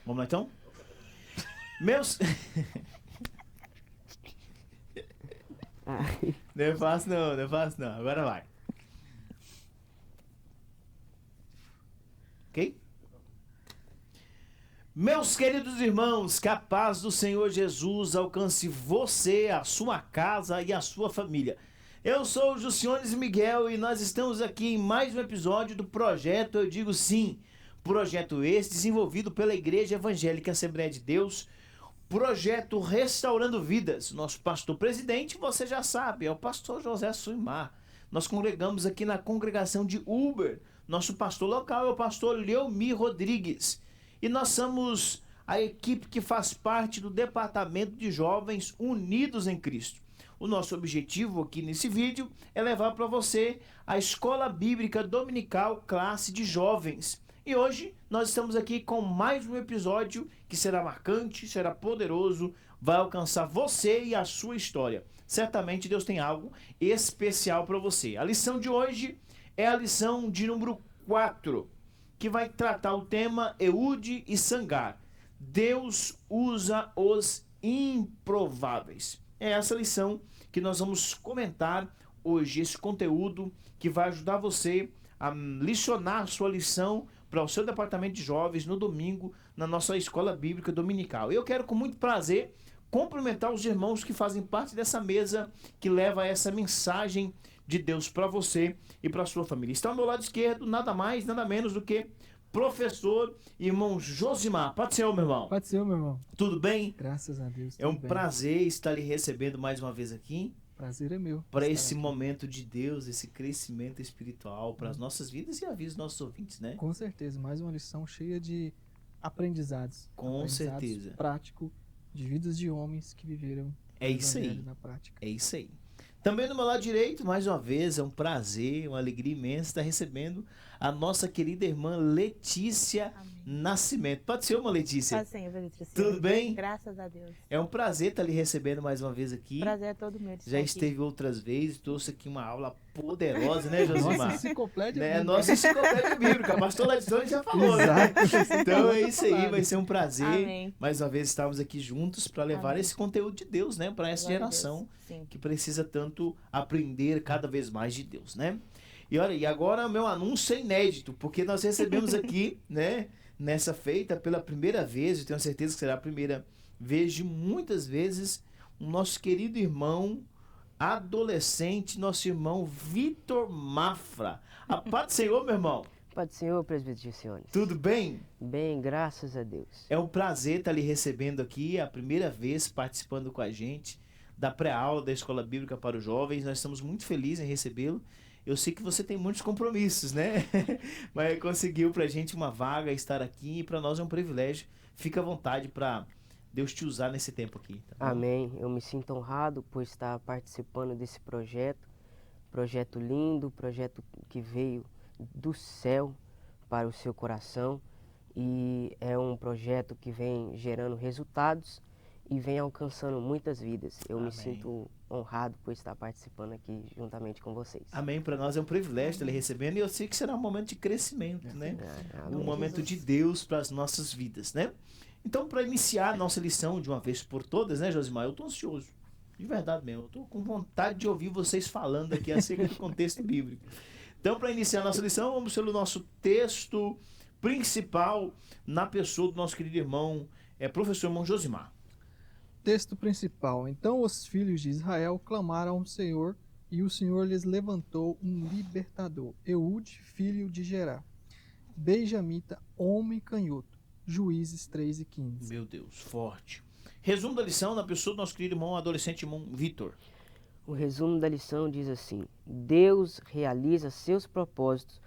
Vamos lá então? Meus... Não é fácil não, não é fácil não. Agora vai. Ok? Meus queridos irmãos, que a paz do Senhor Jesus alcance você, a sua casa e a sua família. Eu sou o Juciones Miguel e nós estamos aqui em mais um episódio do projeto Eu Digo Sim. Projeto esse desenvolvido pela Igreja Evangélica Assembleia de Deus, projeto Restaurando Vidas. Nosso pastor presidente, você já sabe, é o pastor José Suimar. Nós congregamos aqui na congregação de Uber. Nosso pastor local é o pastor Leomir Rodrigues. E nós somos a equipe que faz parte do Departamento de Jovens Unidos em Cristo. O nosso objetivo aqui nesse vídeo é levar para você a Escola Bíblica Dominical Classe de Jovens. E hoje nós estamos aqui com mais um episódio que será marcante, será poderoso, vai alcançar você e a sua história. Certamente Deus tem algo especial para você. A lição de hoje é a lição de número 4, que vai tratar o tema Eude e Sangar. Deus usa os improváveis. É essa lição que nós vamos comentar hoje, esse conteúdo que vai ajudar você a licionar sua lição para o seu departamento de jovens no domingo, na nossa escola bíblica dominical. Eu quero com muito prazer cumprimentar os irmãos que fazem parte dessa mesa que leva essa mensagem de Deus para você e para a sua família. Está ao meu lado esquerdo, nada mais, nada menos do que professor irmão Josimar. Pode ser, meu irmão? Pode ser, meu irmão. Tudo bem? Graças a Deus. É um tudo bem. prazer estar lhe recebendo mais uma vez aqui. Prazer é meu. Para estar esse aqui. momento de Deus, esse crescimento espiritual para as nossas vidas e a vida dos nossos ouvintes, né? Com certeza, mais uma lição cheia de aprendizados. Com certeza. Prático de vidas de homens que viveram É isso aí. na prática. É isso aí. Também do meu lado direito, mais uma vez, é um prazer, uma alegria imensa estar recebendo a nossa querida irmã Letícia Amém. Nascimento. Pode ser uma, Letícia? Pode ser, Letícia. Tudo bem? Graças a Deus. É um prazer estar lhe recebendo mais uma vez aqui. Prazer é todo meu. de Já estar esteve outras vezes, trouxe aqui uma aula poderosa, né, Josimar? Nossa enciclopédia. Né? bíblica. Nossa enciclopédia bíblica. A pastora Ladistone já falou, né? Exato. Então é isso aí, vai ser um prazer. Amém. Mais uma vez estarmos aqui juntos para levar Amém. esse conteúdo de Deus, né, para essa Glória a geração Deus. Sim. que precisa tanto aprender cada vez mais de Deus, né? E olha, e agora meu anúncio é inédito, porque nós recebemos aqui, né, nessa feita pela primeira vez, eu tenho certeza que será a primeira vez de muitas vezes, o nosso querido irmão adolescente, nosso irmão Vitor Mafra. A paz do Senhor, meu irmão. Pai do Senhor, presbítero Siones. Tudo bem? Bem, graças a Deus. É um prazer estar lhe recebendo aqui, a primeira vez participando com a gente da pré-aula da Escola Bíblica para os Jovens. Nós estamos muito felizes em recebê-lo. Eu sei que você tem muitos compromissos, né? Mas conseguiu pra gente uma vaga, estar aqui, e para nós é um privilégio. Fica à vontade para Deus te usar nesse tempo aqui. Tá bom? Amém. Eu me sinto honrado por estar participando desse projeto. Projeto lindo, projeto que veio do céu para o seu coração. E é um projeto que vem gerando resultados e vem alcançando muitas vidas. Eu Amém. me sinto honrado por estar participando aqui juntamente com vocês. Amém. Para nós é um privilégio estar lhe recebendo e eu sei que será um momento de crescimento, né? Amém. Um momento Jesus. de Deus para as nossas vidas, né? Então, para iniciar a nossa lição de uma vez por todas, né, Josimar? Eu estou ansioso. De verdade mesmo. Eu estou com vontade de ouvir vocês falando aqui acerca do contexto bíblico. Então, para iniciar a nossa lição, vamos pelo nosso texto principal na pessoa do nosso querido irmão, professor irmão Josimar. Texto principal. Então os filhos de Israel clamaram ao Senhor, e o Senhor lhes levantou um libertador, Eude, filho de Gerá, benjamita, homem canhoto. Juízes 3:15. Meu Deus, forte. Resumo da lição na pessoa do nosso querido irmão, adolescente irmão Vitor. O resumo da lição diz assim: Deus realiza seus propósitos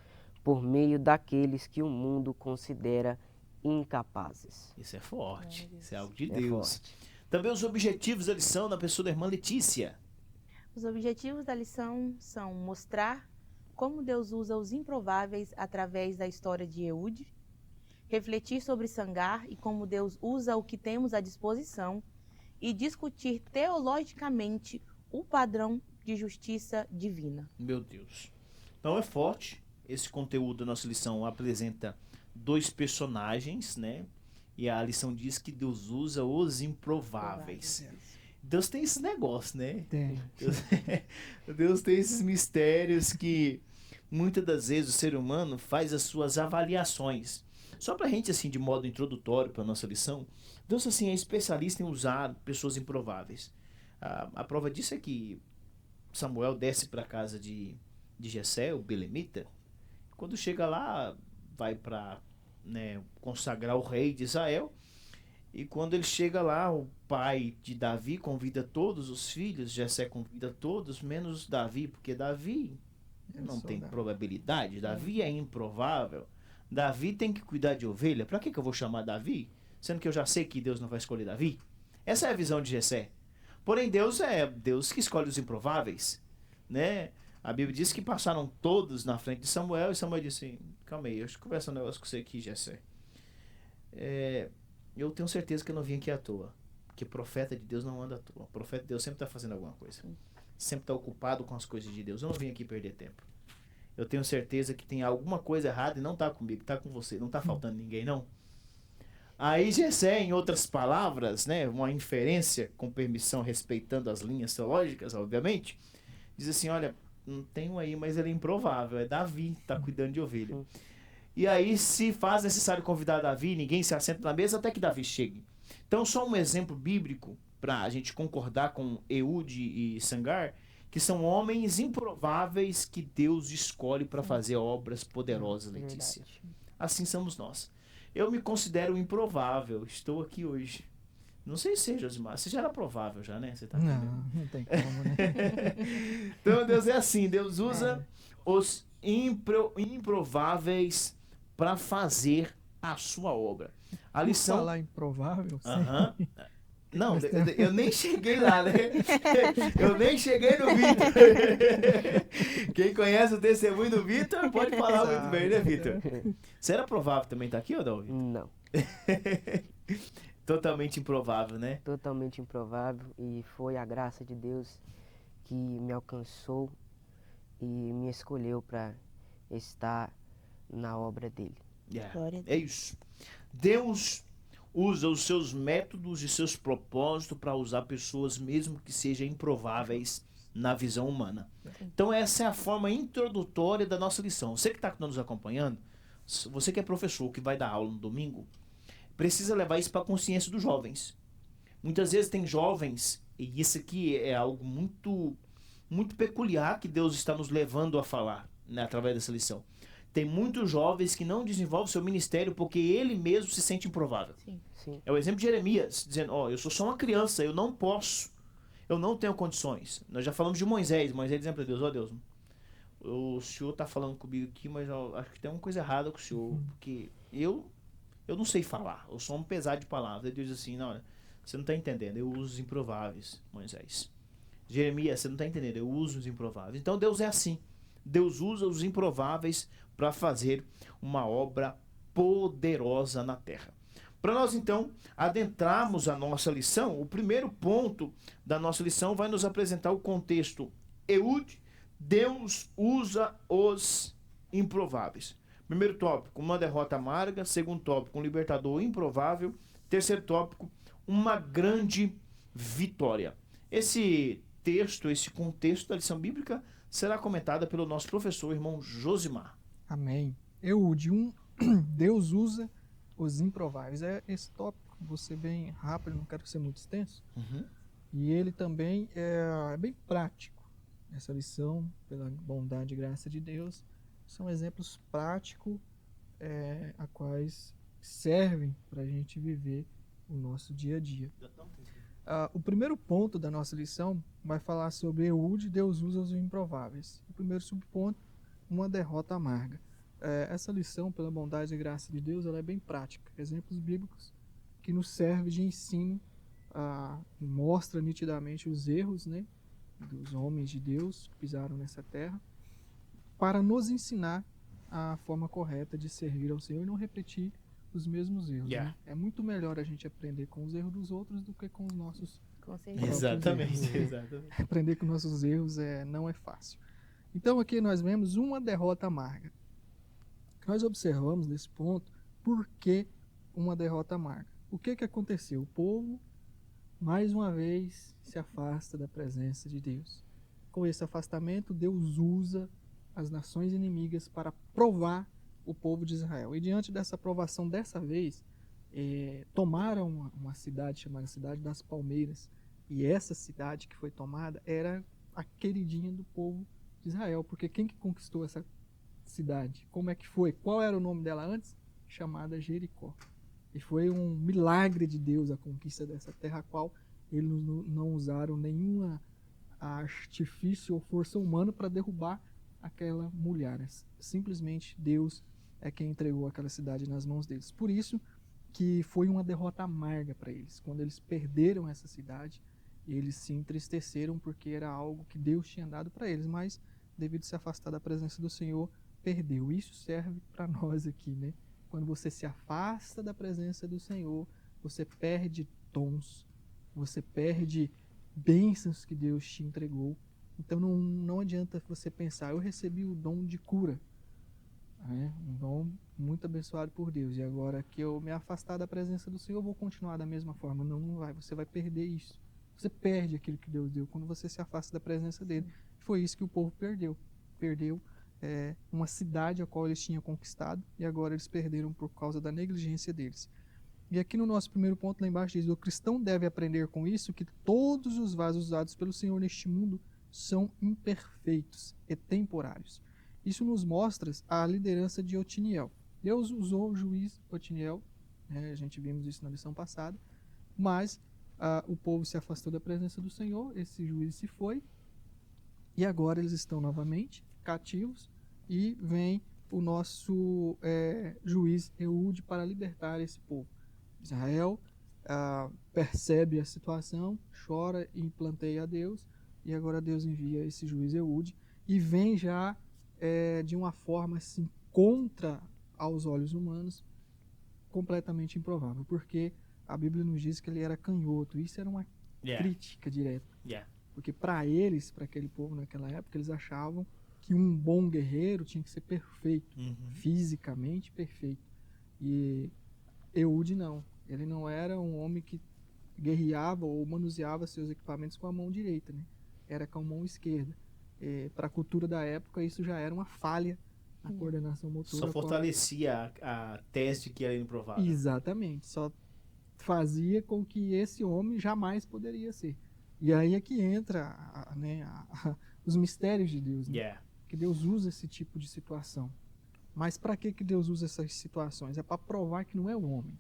por meio daqueles que o mundo considera incapazes. Isso é forte. Glória a Deus. Isso é algo de É Deus. forte. Também os objetivos da lição na pessoa da irmã Letícia. Os objetivos da lição são mostrar como Deus usa os improváveis através da história de Eude, refletir sobre Sangar e como Deus usa o que temos à disposição e discutir teologicamente o padrão de justiça divina. Meu Deus. Então é forte. Esse conteúdo da nossa lição apresenta dois personagens, né? E a lição diz que Deus usa os improváveis. Deus tem esse negócio, né? Tem. Deus tem esses mistérios que muitas das vezes o ser humano faz as suas avaliações. Só pra gente, assim, de modo introdutório para nossa lição, Deus, assim, é especialista em usar pessoas improváveis. A prova disso é que Samuel desce para a casa de Jessé, o belemita. Quando chega lá, vai para, né, consagrar o rei de Israel. E quando ele chega lá, o pai de Davi convida todos os filhos, Jessé convida todos, menos Davi, porque Davi não tem probabilidade, Davi é improvável. Davi tem que cuidar de ovelha. Para que eu vou chamar Davi? Sendo que eu já sei que Deus não vai escolher Davi. Essa é a visão de Jessé. Porém, Deus é Deus que escolhe os improváveis, né? A Bíblia diz que passaram todos na frente de Samuel e Samuel disse: calma aí, deixa eu conversar um negócio com você aqui, Jessé. Eu tenho certeza que eu não vim aqui à toa. Porque profeta de Deus não anda à toa. O profeta de Deus sempre está fazendo alguma coisa. Sempre está ocupado com as coisas de Deus. Eu não vim aqui perder tempo. Eu tenho certeza que tem alguma coisa errada e não está comigo, está com você. Não está faltando ninguém, não. Aí Jessé, em outras palavras, né, uma inferência, com permissão, respeitando as linhas teológicas, obviamente, diz assim: olha, não tem um aí, mas ele é improvável. É Davi que está cuidando de ovelha. E aí, se faz necessário convidar Davi, ninguém se assenta na mesa até que Davi chegue. Então, só um exemplo bíblico para a gente concordar com Eude e Sangar, que são homens improváveis que Deus escolhe para fazer obras poderosas, Letícia. Assim somos nós. Eu me considero improvável, estou aqui hoje. Não sei se, Josimar, você já era provável já, né? Você tá aqui, Não, não tem como, né? Então, Deus é assim, Deus usa os improváveis para fazer a sua obra. A lição... Por falar improvável, Não, eu nem cheguei lá, né? Eu nem cheguei no Vitor. Quem conhece o testemunho do Vitor pode falar muito bem, né, Vitor? Você era provável também estar aqui ou não, Vitor? Não. Totalmente improvável, né? Totalmente improvável, e foi a graça de Deus que me alcançou e me escolheu para estar na obra dele. É isso. Deus usa os seus métodos e seus propósitos para usar pessoas mesmo que sejam improváveis na visão humana. Então essa é a forma introdutória da nossa lição. Você que está nos acompanhando, você que é professor, que vai dar aula no domingo, precisa levar isso para a consciência dos jovens. Muitas vezes tem jovens, e isso aqui é algo muito, muito peculiar que Deus está nos levando a falar, né, através dessa lição. Tem muitos jovens que não desenvolvem seu ministério porque ele mesmo se sente improvável. Sim. É o exemplo de Jeremias, dizendo: eu sou só uma criança, eu não posso, eu não tenho condições. Nós já falamos de Moisés dizendo para Deus: Deus, o senhor está falando comigo aqui, mas eu acho que tem uma coisa errada com o senhor, porque eu não sei falar, eu sou um pesado de palavras. Aí Deus diz assim: não, você não está entendendo, eu uso os improváveis, Moisés. Jeremias, você não está entendendo, eu uso os improváveis. Então Deus é assim, Deus usa os improváveis para fazer uma obra poderosa na terra. Para nós, então, adentrarmos a nossa lição, o primeiro ponto da nossa lição vai nos apresentar o contexto. Eude, Deus usa os improváveis. Primeiro tópico, uma derrota amarga. Segundo tópico, um libertador improvável. Terceiro tópico, uma grande vitória. Esse texto, esse contexto da lição bíblica será comentada pelo nosso professor, irmão Josimar. Amém. Eude, Deus usa os improváveis. Esse tópico, vou ser bem rápido, não quero ser muito extenso. E ele também é bem prático. Essa lição, pela bondade e graça de Deus, são exemplos práticos a quais servem para a gente viver o nosso dia a dia. O primeiro ponto da nossa lição vai falar sobre Eude, Deus usa os improváveis. O primeiro subponto, uma derrota amarga. Essa lição, pela bondade e graça de Deus, ela é bem prática. Exemplos bíblicos que nos servem de ensino, mostra nitidamente os erros, né, dos homens de Deus que pisaram nessa terra, para nos ensinar a forma correta de servir ao Senhor e não repetir os mesmos erros. Né? É muito melhor a gente aprender com os erros dos outros do que com os nossos próprios Exatamente. Aprender com nossos erros não é fácil. Então aqui nós vemos uma derrota amarga. Nós observamos nesse ponto por que uma derrota amarga. O que aconteceu? O povo, mais uma vez, se afasta da presença de Deus. Com esse afastamento, Deus usa as nações inimigas para provar o povo de Israel. E diante dessa provação, dessa vez, tomaram uma cidade chamada Cidade das Palmeiras. E essa cidade que foi tomada era a queridinha do povo de Israel. Porque quem que conquistou essa cidade? Como é que foi? Qual era o nome dela antes? Chamada Jericó. E foi um milagre de Deus a conquista dessa terra, a qual eles não usaram nenhum artifício ou força humana para derrubar aquela mulher. Simplesmente Deus é quem entregou aquela cidade nas mãos deles. Por isso que foi uma derrota amarga para eles. Quando eles perderam essa cidade, eles se entristeceram porque era algo que Deus tinha dado para eles, mas devido a se afastar da presença do Senhor, perdeu. Isso serve para nós aqui, né? Quando você se afasta da presença do Senhor, você perde dons, você perde bênçãos que Deus te entregou. Então não adianta você pensar, eu recebi o dom de cura, né? Um dom muito abençoado por Deus, e agora que eu me afastar da presença do Senhor, eu vou continuar da mesma forma. Não vai, você vai perder isso. Você perde aquilo que Deus deu quando você se afasta da presença dele. Foi isso que o povo perdeu. Perdeu uma cidade a qual eles tinham conquistado, e agora eles perderam por causa da negligência deles. E aqui no nosso primeiro ponto, lá embaixo, diz: o cristão deve aprender com isso que todos os vasos usados pelo Senhor neste mundo são imperfeitos e temporários. Isso nos mostra a liderança de Otiniel. Deus usou o juiz Otiniel, né? A gente vimos isso na lição passada, mas o povo se afastou da presença do Senhor, esse juiz se foi, e agora eles estão novamente cativos, e vem o nosso juiz Eude para libertar esse povo. Israel percebe a situação, chora e planteia a Deus, e agora Deus envia esse juiz Eude, e vem já de uma forma assim, contra aos olhos humanos, completamente improvável, porque a Bíblia nos diz que ele era canhoto. Isso era uma crítica direta, porque para eles, para aquele povo naquela época, eles achavam que um bom guerreiro tinha que ser perfeito, fisicamente perfeito, e Eude não. Ele não era um homem que guerreava ou manuseava seus equipamentos com a mão direita, né? Era com a mão esquerda. Para a cultura da época, isso já era uma falha na coordenação motora. Só fortalecia a tese de que era improvável. Exatamente. Só fazia com que esse homem jamais poderia ser. E aí é que entra os mistérios de Deus, né? Que Deus usa esse tipo de situação. Mas para que Deus usa essas situações? É para provar que não é o homem.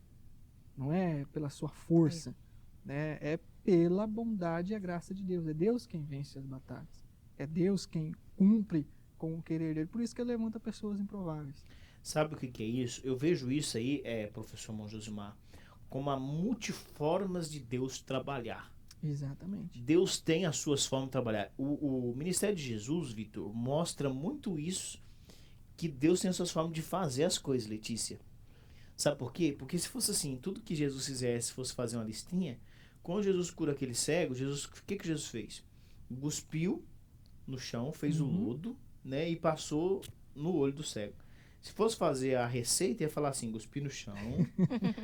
Não é pela sua força, né? É pela bondade e a graça de Deus. É Deus quem vence as batalhas. É Deus quem cumpre com o querer dele. Por isso que ele levanta pessoas improváveis. Sabe o que é isso? Eu vejo isso aí, professor Mão Josimar, como a multiformas de Deus trabalhar. Exatamente. Deus tem as suas formas de trabalhar. O ministério de Jesus, Vitor, mostra muito isso, que Deus tem as suas formas de fazer as coisas, Letícia. Sabe por quê? Porque se fosse assim, tudo que Jesus fizesse fosse fazer uma listinha, quando Jesus cura aquele cego, o que Jesus fez? Cuspiu no chão, fez o lodo, né, e passou no olho do cego. Se fosse fazer a receita, ia falar assim, cuspir no chão,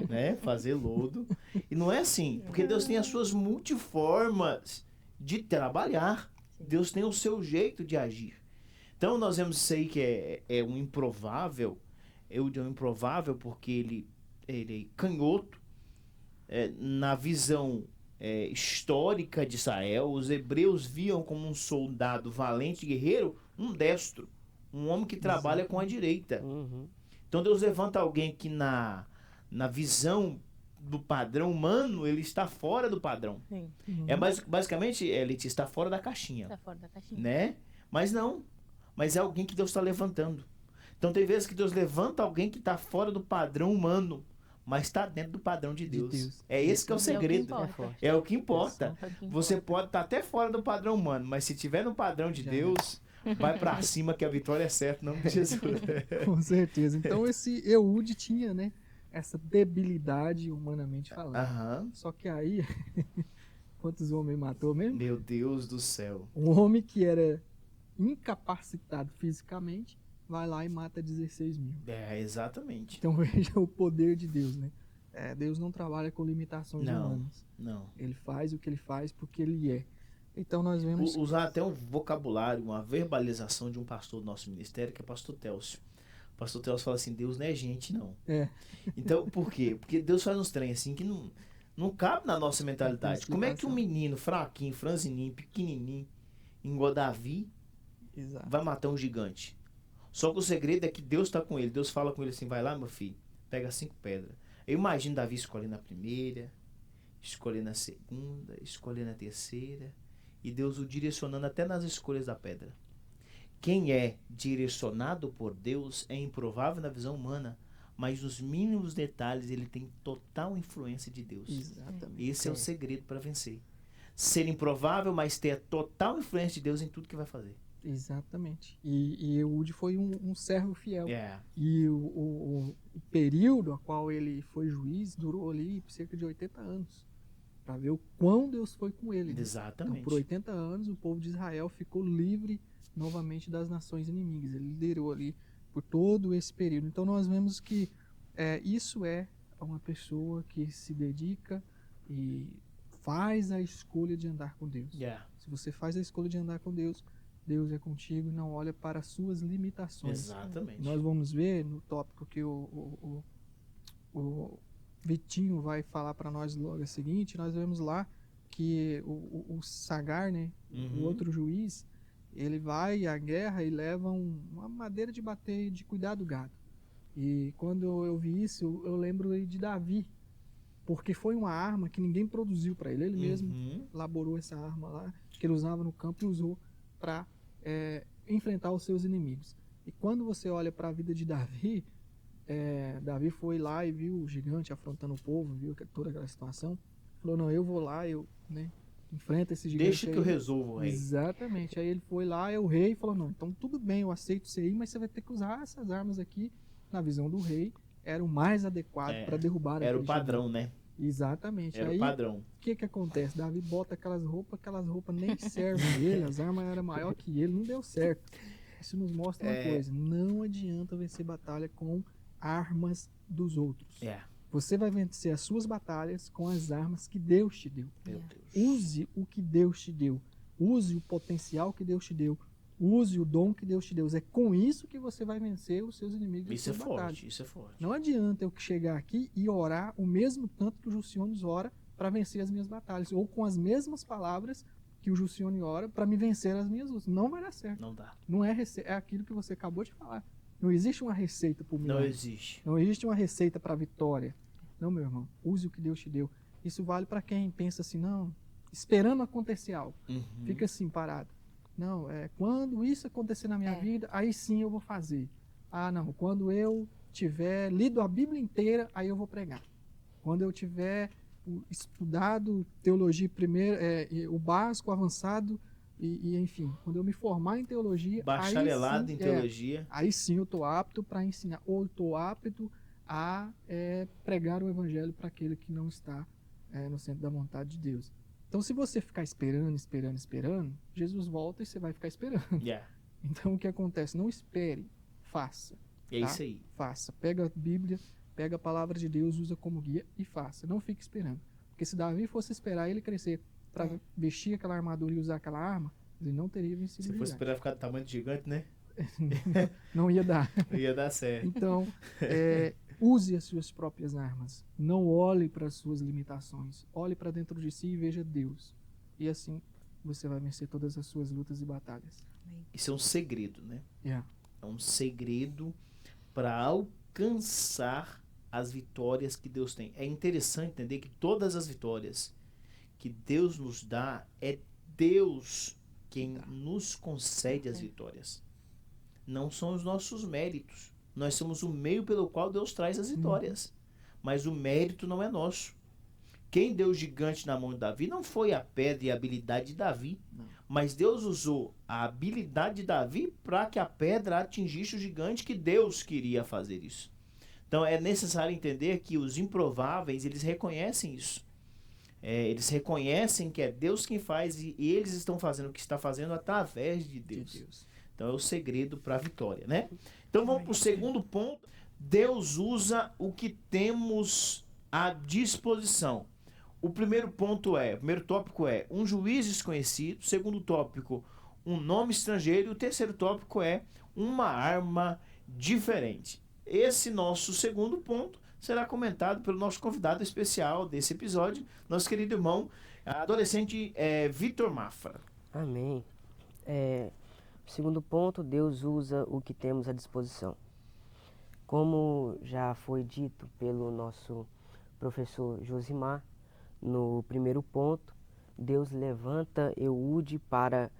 né, fazer lodo. E não é assim, porque Deus tem as suas multiformas de trabalhar. Deus tem o seu jeito de agir. Então nós vemos isso aí que é um improvável. Eu digo improvável porque ele é canhoto. Na visão histórica de Israel, os hebreus viam como um soldado valente, guerreiro, um destro. Um homem que trabalha com a direita. Então Deus levanta alguém que na visão do padrão humano, ele está fora do padrão. Basicamente, Letícia, está fora da caixinha. Está fora da caixinha. Né? Mas não. Mas é alguém que Deus está levantando. Então tem vezes que Deus levanta alguém que está fora do padrão humano, mas está dentro do padrão de Deus. É esse que é o segredo. É o que importa. Você pode estar até fora do padrão humano, mas se estiver no padrão de Deus, vai para cima que a vitória é certa, em nome de Jesus. Com certeza. Então esse Eude tinha, né, essa debilidade humanamente falando. Só que aí, quantos homens matou mesmo? Meu Deus do céu. Um homem que era incapacitado fisicamente, vai lá e mata 16 mil. Exatamente. Então veja o poder de Deus, né? Deus não trabalha com limitações humanas. Não. Ele faz o que ele faz porque ele é. Então nós vemos... Usar até um vocabulário, uma verbalização de um pastor do nosso ministério, que é o pastor Télcio. O pastor Télcio fala assim, Deus não é gente, não. Então, por quê? Porque Deus faz uns trem assim que não cabe na nossa mentalidade. Como é que um menino fraquinho, franzininho, pequenininho, igual Davi, Exato. vai matar um gigante? Só que o segredo é que Deus está com ele. Deus fala com ele assim, vai lá, meu filho, pega 5 pedras. Eu imagino Davi escolhendo a primeira, escolhendo a segunda, escolhendo a terceira, e Deus o direcionando até nas escolhas da pedra. Quem é direcionado por Deus é improvável na visão humana, mas nos mínimos detalhes ele tem total influência de Deus. Exatamente. Esse é o segredo para vencer. Ser improvável, mas ter a total influência de Deus em tudo que vai fazer. Exatamente. E Eude foi um servo fiel. É. E o período a qual ele foi juiz durou ali cerca de 80 anos. Para ver o quão Deus foi com ele. Exatamente. Então, por 80 anos, o povo de Israel ficou livre novamente das nações inimigas. Ele liderou ali por todo esse período. Então, nós vemos que isso é uma pessoa que se dedica e faz a escolha de andar com Deus. Yeah. Se você faz a escolha de andar com Deus, Deus é contigo e não olha para as suas limitações. Exatamente. Nós vamos ver no tópico que o Vitinho vai falar para nós logo a seguinte, nós vemos lá que o Sagar, né, o outro juiz, ele vai à guerra e leva uma madeira de bater e de cuidar do gado. E quando eu vi isso, eu lembro de Davi, porque foi uma arma que ninguém produziu para ele. Ele mesmo elaborou essa arma lá, que ele usava no campo e usou para enfrentar os seus inimigos. E quando você olha para a vida de Davi, Davi foi lá e viu o gigante afrontando o povo, viu toda aquela situação, falou, não, eu vou lá, enfrento esse gigante. Deixa que eu resolvo, rei. Exatamente. Aí ele foi lá, o rei falou, não, então tudo bem, eu aceito isso aí, mas você vai ter que usar essas armas aqui. Na visão do rei, era o mais adequado para derrubar. Era o padrão, gigante. né? Exatamente. Era aí, o padrão. O que acontece? Davi bota aquelas roupas nem servem a ele, as armas eram maior que ele, não deu certo. Isso nos mostra uma coisa, não adianta vencer batalha com armas dos outros. Você vai vencer as suas batalhas com as armas que Deus te deu. Meu Deus. Use o que Deus te deu. Use o potencial que Deus te deu. Use o dom que Deus te deu. É com isso que você vai vencer os seus inimigos. Isso é forte, isso é forte. Não adianta eu chegar aqui e orar o mesmo tanto que o Juciones ora para vencer as minhas batalhas. Ou com as mesmas palavras que o Jucione ora para me vencer as minhas lutas. Não vai dar certo. Não dá. Não é aquilo que você acabou de falar. Não existe uma receita para o milagre. Não existe. Não existe uma receita para a vitória. Não, meu irmão. Use o que Deus te deu. Isso vale para quem pensa assim, não, esperando acontecer algo. Fica assim, parado. Não, quando isso acontecer na minha vida, aí sim eu vou fazer. Ah, não, quando eu tiver lido a Bíblia inteira, aí eu vou pregar. Quando eu tiver estudado teologia primeiro, o básico, o avançado, e enfim, quando eu me formar em teologia... Bacharelado em teologia. Aí sim eu estou apto para ensinar, ou estou apto a pregar o evangelho para aquele que não está no centro da vontade de Deus. Então, se você ficar esperando, Jesus volta e você vai ficar esperando. Então, o que acontece? Não espere, faça. É isso aí. Faça. Pega a Bíblia, pega a palavra de Deus, usa como guia e faça. Não fique esperando. Porque se Davi fosse esperar ele crescer para vestir aquela armadura e usar aquela arma, ele não teria vencido. Se fosse esperar ficar do tamanho do gigante, né? Não ia dar. Não ia dar certo. Então, use as suas próprias armas. Não olhe para as suas limitações. Olhe para dentro de si e veja Deus. E assim você vai vencer todas as suas lutas e batalhas. Isso é um segredo, né? É um segredo para alcançar as vitórias que Deus tem. É interessante entender que todas as vitórias que Deus nos dá, é Deus quem nos concede as vitórias. Não são os nossos méritos. Nós somos o meio pelo qual Deus traz as vitórias. Mas o mérito não é nosso. Quem deu o gigante na mão de Davi não foi a pedra e a habilidade de Davi. Mas Deus usou a habilidade de Davi para que a pedra atingisse o gigante, que Deus queria fazer isso. Então é necessário entender que os improváveis, eles reconhecem isso. Eles reconhecem que é Deus quem faz e eles estão fazendo o que está fazendo através de Deus. Então é o segredo para a vitória, né? Então vamos para o segundo ponto. Deus usa o que temos à disposição. O primeiro tópico é um juiz desconhecido. O segundo tópico, um nome estrangeiro. E o terceiro tópico é uma arma diferente. Esse nosso segundo ponto será comentado pelo nosso convidado especial desse episódio, nosso querido irmão, adolescente Vitor Mafra. Amém. Segundo ponto, Deus usa o que temos à disposição. Como já foi dito pelo nosso professor Josimar, no primeiro ponto, Deus levanta Eude para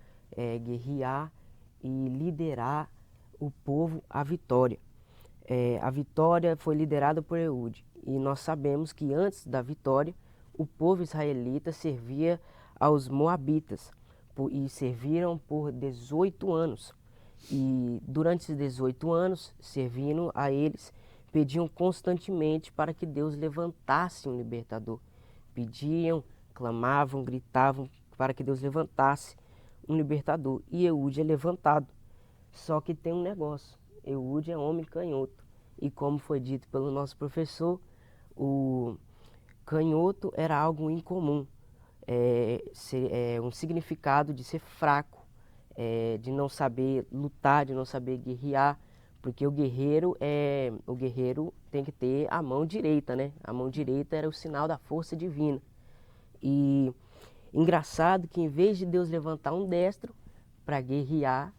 guerrear e liderar o povo à vitória. A vitória foi liderada por Eude, e nós sabemos que antes da vitória, o povo israelita servia aos moabitas, e serviram por 18 anos. E durante esses 18 anos, servindo a eles, pediam constantemente para que Deus levantasse um libertador. Pediam, clamavam, gritavam para que Deus levantasse um libertador. E Eude é levantado. Só que tem um negócio, Eude é homem canhoto. E como foi dito pelo nosso professor, o canhoto era algo incomum. Um significado de ser fraco, de não saber lutar, de não saber guerrear, porque o guerreiro tem que ter a mão direita, né? A mão direita era o sinal da força divina. E engraçado que em vez de Deus levantar um destro para guerrear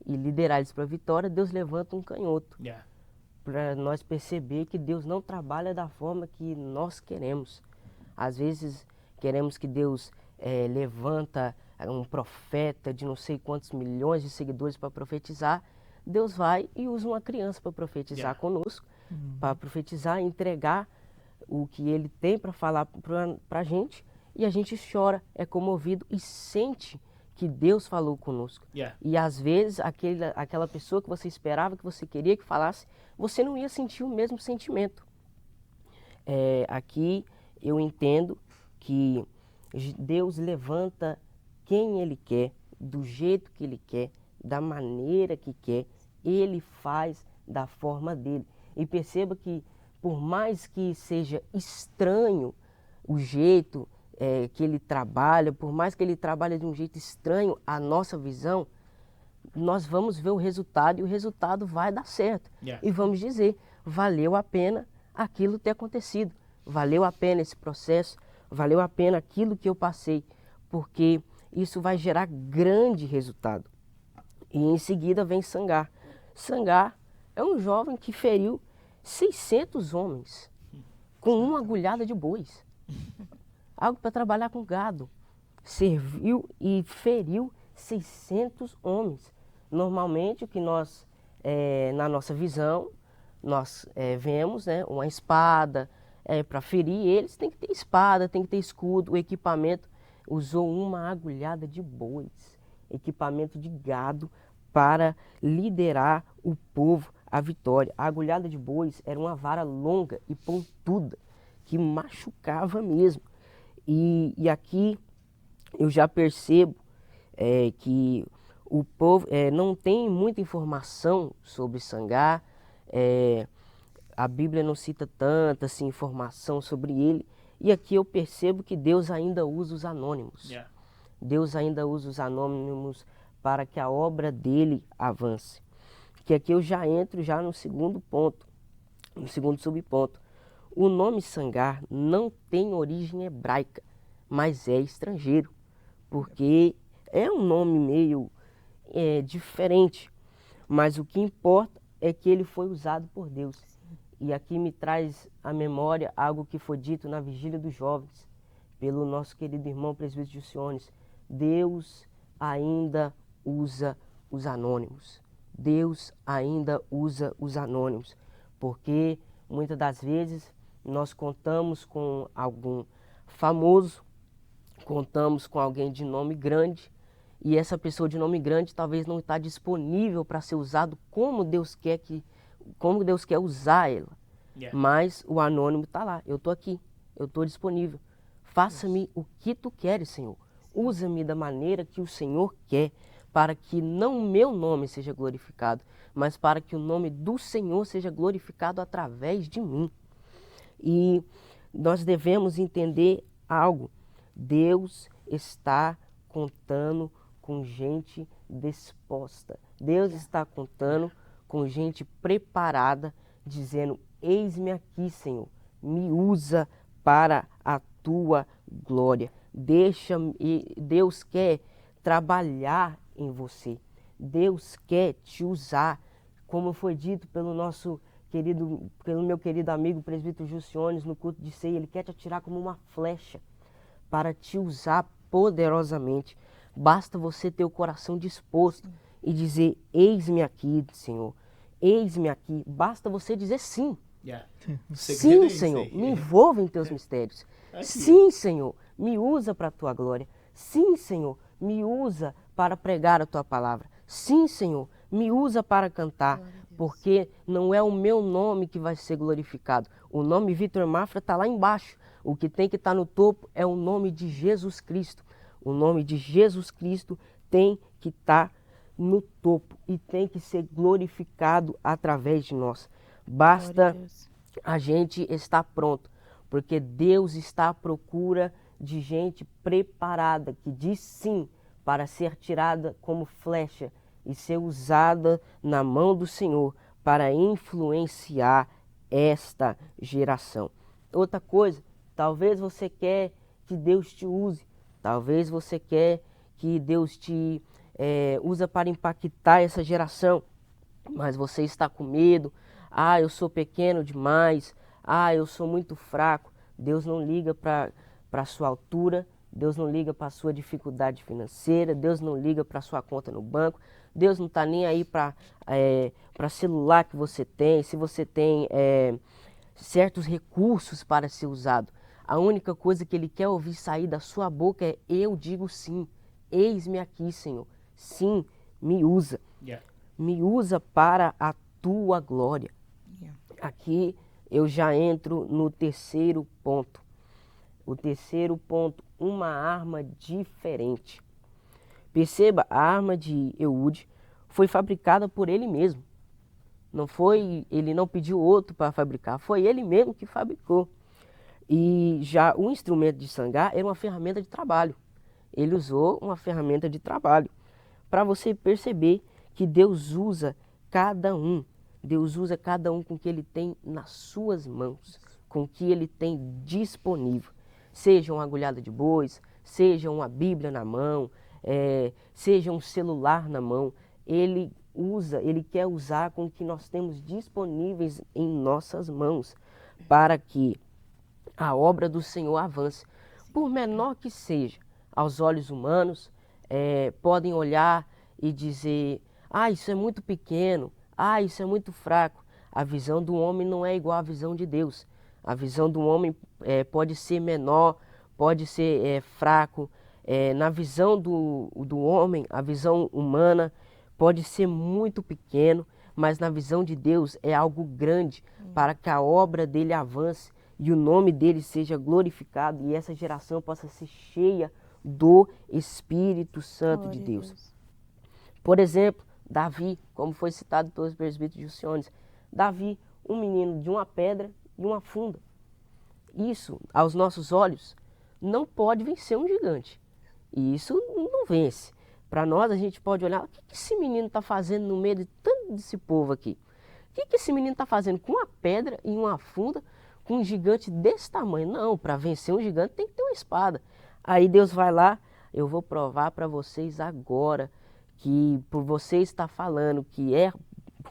e liderar eles para a vitória, Deus levanta um canhoto. Para nós perceber que Deus não trabalha da forma que nós queremos. Às vezes queremos que Deus levanta um profeta de não sei quantos milhões de seguidores para profetizar. Deus vai e usa uma criança para profetizar conosco, para profetizar, entregar o que ele tem para falar para a gente, e a gente chora, é comovido e sente que Deus falou conosco. E às vezes aquela pessoa que você esperava, que você queria que falasse, você não ia sentir o mesmo sentimento. Aqui eu entendo que Deus levanta quem Ele quer, do jeito que Ele quer, da maneira que quer, Ele faz da forma dele. E perceba que, por mais que seja estranho o jeito que Ele trabalha, por mais que Ele trabalhe de um jeito estranho à nossa visão, nós vamos ver o resultado e o resultado vai dar certo. E vamos dizer, valeu a pena aquilo ter acontecido, valeu a pena esse processo, valeu a pena aquilo que eu passei, porque isso vai gerar grande resultado. E em seguida vem Sangar. Sangar é um jovem que feriu 600 homens com uma agulhada de bois. Algo para trabalhar com gado. Serviu e feriu 600 homens. Normalmente o que nós, na nossa visão, nós vemos, né, uma espada para ferir eles, tem que ter espada, tem que ter escudo, o equipamento. Usou uma agulhada de bois, equipamento de gado, para liderar o povo à vitória. A agulhada de bois era uma vara longa e pontuda, que machucava mesmo. E aqui eu já percebo que o povo não tem muita informação sobre Sangar. A Bíblia não cita tanta assim, informação sobre ele. E aqui eu percebo que Deus ainda usa os anônimos. Deus ainda usa os anônimos para que a obra dele avance. Que aqui eu já entro no segundo ponto, no segundo subponto. O nome Sangar não tem origem hebraica, mas é estrangeiro, porque é um nome meio diferente. Mas o que importa é que ele foi usado por Deus. E aqui me traz à memória algo que foi dito na Vigília dos Jovens, pelo nosso querido irmão presbítero Juciones. Deus ainda usa os anônimos. Deus ainda usa os anônimos, porque muitas das vezes nós contamos com algum famoso, contamos com alguém de nome grande, e essa pessoa de nome grande talvez não está disponível para ser usado como Deus quer usar ela. Mas o anônimo está lá, eu estou aqui, eu estou disponível. Faça-me o que tu queres, Senhor. Usa-me da maneira que o Senhor quer, para que não o meu nome seja glorificado, mas para que o nome do Senhor seja glorificado através de mim. E nós devemos entender algo. Deus está contando com gente disposta. Deus está contando com gente preparada, dizendo: eis-me aqui, Senhor, me usa para a tua glória. Deus quer trabalhar em você. Deus quer te usar, como foi dito pelo meu querido amigo presbítero Juciones no culto de ceia. Ele quer te atirar como uma flecha para te usar poderosamente. Basta você ter o coração disposto e dizer: eis-me aqui, Senhor, eis-me aqui. Basta você dizer sim. Sim, Senhor, me envolva em teus mistérios. Sim, Senhor, me usa para a tua glória. Sim, Senhor, me usa para pregar a tua palavra. Sim, Senhor, me usa para cantar, porque não é o meu nome que vai ser glorificado. O nome Vitor Mafra está lá embaixo. O que tem que estar no topo é o nome de Jesus Cristo. O nome de Jesus Cristo tem que estar no topo e tem que ser glorificado através de nós. Basta a gente estar pronto, porque Deus está à procura de gente preparada, que diz sim para ser tirada como flecha e ser usada na mão do Senhor para influenciar esta geração. Outra coisa, talvez você quer que Deus te use, talvez você quer que Deus te usa para impactar essa geração, mas você está com medo. Eu sou pequeno demais. Eu sou muito fraco. Deus não liga para a sua altura. Deus não liga para a sua dificuldade financeira. Deus não liga para a sua conta no banco. Deus não está nem aí para celular que você tem, se você tem certos recursos para ser usado. A única coisa que Ele quer ouvir sair da sua boca é: eu digo sim. Eis-me aqui, Senhor. Sim, me usa. Me usa para a tua glória. Aqui eu já entro no terceiro ponto. O terceiro ponto, uma arma diferente. Perceba, a arma de Eude foi fabricada por ele mesmo. Ele não pediu outro para fabricar, foi ele mesmo que fabricou. E já o instrumento de Sangar era uma ferramenta de trabalho. Ele usou uma ferramenta de trabalho para você perceber que Deus usa cada um. Deus usa cada um com o que Ele tem nas suas mãos, com o que Ele tem disponível. Seja uma agulhada de bois, seja uma Bíblia na mão, seja um celular na mão. Ele quer usar com o que nós temos disponíveis em nossas mãos, para que a obra do Senhor avance. Por menor que seja, aos olhos humanos, podem olhar e dizer: isso é muito pequeno, isso é muito fraco. A visão do homem não é igual à visão de Deus. A visão do homem pode ser menor, pode ser fraco. Na visão do homem, a visão humana pode ser muito pequeno, mas na visão de Deus é algo grande, para que a obra dele avance e o nome dele seja glorificado e essa geração possa ser cheia do Espírito Santo de Deus. Por exemplo, Davi, como foi citado pelos presbíteros Juciones. Davi, um menino de uma pedra e uma funda. Isso, aos nossos olhos, não pode vencer um gigante. E isso não vence. Para nós, a gente pode olhar: o que esse menino está fazendo no meio de tanto desse povo aqui? O que esse menino está fazendo com uma pedra e uma funda, com um gigante desse tamanho? Não, para vencer um gigante tem que ter uma espada. Aí Deus vai lá: eu vou provar para vocês agora que por você estar falando que é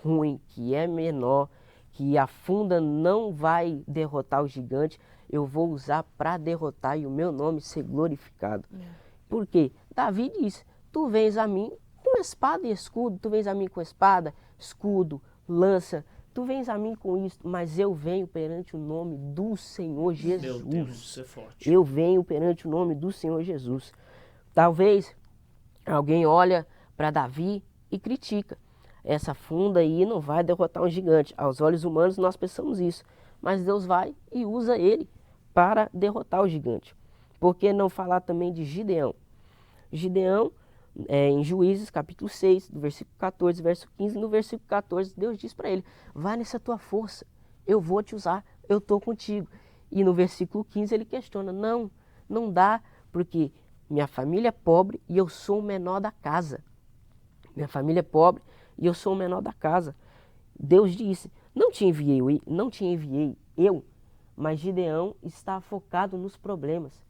ruim, que é menor, que a funda não vai derrotar o gigante, eu vou usar para derrotar e o meu nome ser glorificado. Por quê? Davi disse: tu vens a mim com espada e escudo, tu vens a mim com espada, escudo, lança, tu vens a mim com isso, mas eu venho perante o nome do Senhor Jesus. Meu Deus, isso é forte. Eu venho perante o nome do Senhor Jesus. Talvez alguém olha para Davi e critica: essa funda aí não vai derrotar um gigante. Aos olhos humanos nós pensamos isso, mas Deus vai e usa ele para derrotar o gigante. Por que não falar também de Gideão? Gideão, em Juízes, capítulo 6, do versículo 14, verso 15, no versículo 14, Deus diz para ele: vai nessa tua força, eu vou te usar, eu estou contigo. E no versículo 15 ele questiona, não dá, porque minha família é pobre e eu sou o menor da casa. Minha família é pobre e eu sou o menor da casa. Deus disse, não te enviei eu, mas Gideão está focado nos problemas.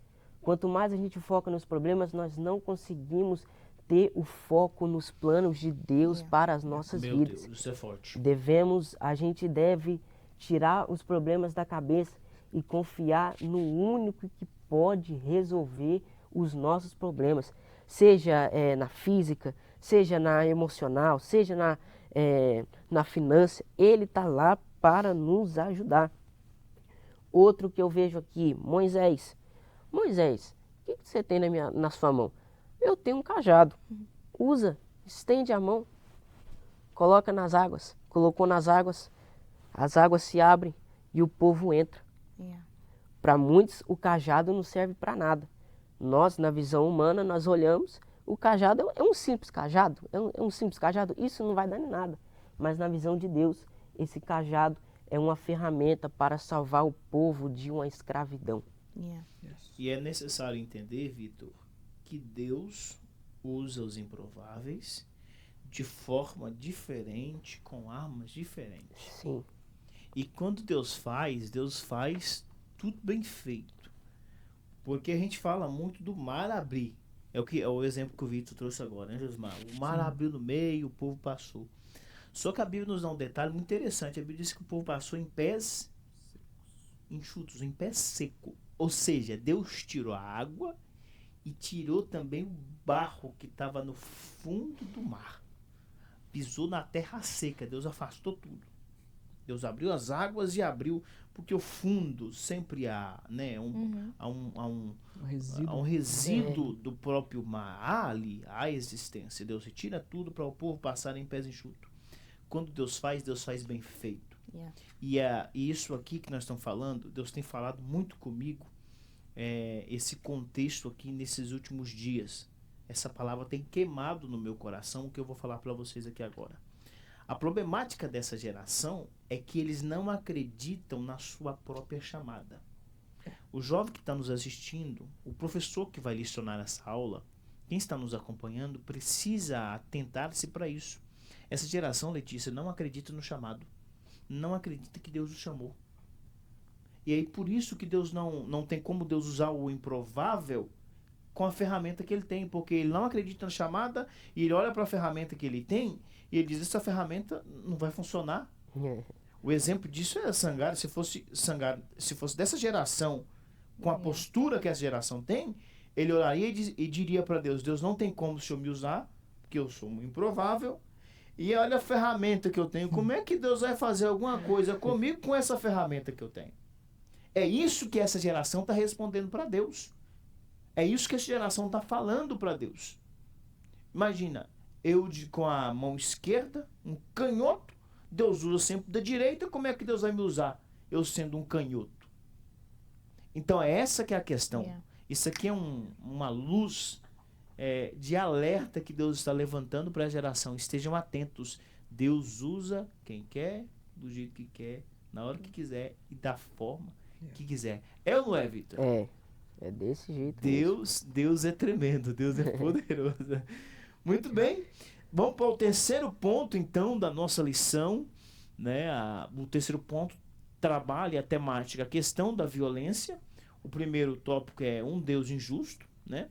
Quanto mais a gente foca nos problemas, nós não conseguimos ter o foco nos planos de Deus para as nossas Meu vidas. Deus, isso é forte. A gente deve tirar os problemas da cabeça e confiar no único que pode resolver os nossos problemas. Seja na física, seja na emocional, seja na finança, ele está lá para nos ajudar. Outro que eu vejo aqui, Moisés, o que você tem na sua mão? Eu tenho um cajado. Usa, estende a mão, coloca nas águas. Colocou nas águas, as águas se abrem e o povo entra. Para muitos, o cajado não serve para nada. Nós, na visão humana, nós olhamos, o cajado é um simples cajado, isso não vai dar em nada. Mas na visão de Deus, esse cajado é uma ferramenta para salvar o povo de uma escravidão. E é necessário entender, Vitor, que Deus usa os improváveis de forma diferente, com armas diferentes. Sim. E quando Deus faz tudo bem feito. Porque a gente fala muito do mar abrir. É o exemplo que o Vitor trouxe agora, né, Josmar? O mar abriu no meio, o povo passou. Só que a Bíblia nos dá um detalhe muito interessante. A Bíblia diz que o povo passou em pés enxutos, em pé seco. Ou seja, Deus tirou a água e tirou também o barro que estava no fundo do mar. Pisou na terra seca, Deus afastou tudo. Deus abriu as águas e abriu, porque o fundo sempre há, né, há um resíduo do próprio mar. Há existência. Deus retira tudo para o povo passar em pés enxutos. Quando Deus faz bem feito. E isso aqui que nós estamos falando, Deus tem falado muito comigo, esse contexto aqui nesses últimos dias. Essa palavra tem queimado no meu coração, o que eu vou falar para vocês aqui agora. A problemática dessa geração é que eles não acreditam na sua própria chamada. O jovem que está nos assistindo, o professor que vai lecionar essa aula, quem está nos acompanhando, precisa atentar-se para isso. Essa geração, Letícia, não acredita no chamado. Não acredita que Deus o chamou. E aí por isso que Deus não tem como Deus usar o improvável com a ferramenta que ele tem, porque ele não acredita na chamada e ele olha para a ferramenta que ele tem e ele diz, essa ferramenta não vai funcionar. O exemplo disso é Sangar. Se fosse dessa geração, com a postura que essa geração tem, ele oraria e diria para Deus, Deus, não tem como o Senhor me usar, porque eu sou um improvável, e olha a ferramenta que eu tenho, como é que Deus vai fazer alguma coisa comigo com essa ferramenta que eu tenho? É isso que essa geração está respondendo para Deus. É isso que essa geração está falando para Deus. Imagina, com a mão esquerda, um canhoto, Deus usa sempre da direita, como é que Deus vai me usar? Eu sendo um canhoto. Então, essa que é a questão. Isso aqui é uma luz de alerta que Deus está levantando para a geração. Estejam atentos. Deus usa quem quer, do jeito que quer, na hora que quiser e da forma que quiser. É ou não é, Vitor? É desse jeito. Deus é tremendo, Deus é poderoso. Muito bem. Vamos para o terceiro ponto, então, da nossa lição. Né? O terceiro ponto trabalha a temática, a questão da violência. O primeiro tópico é um Deus injusto, né?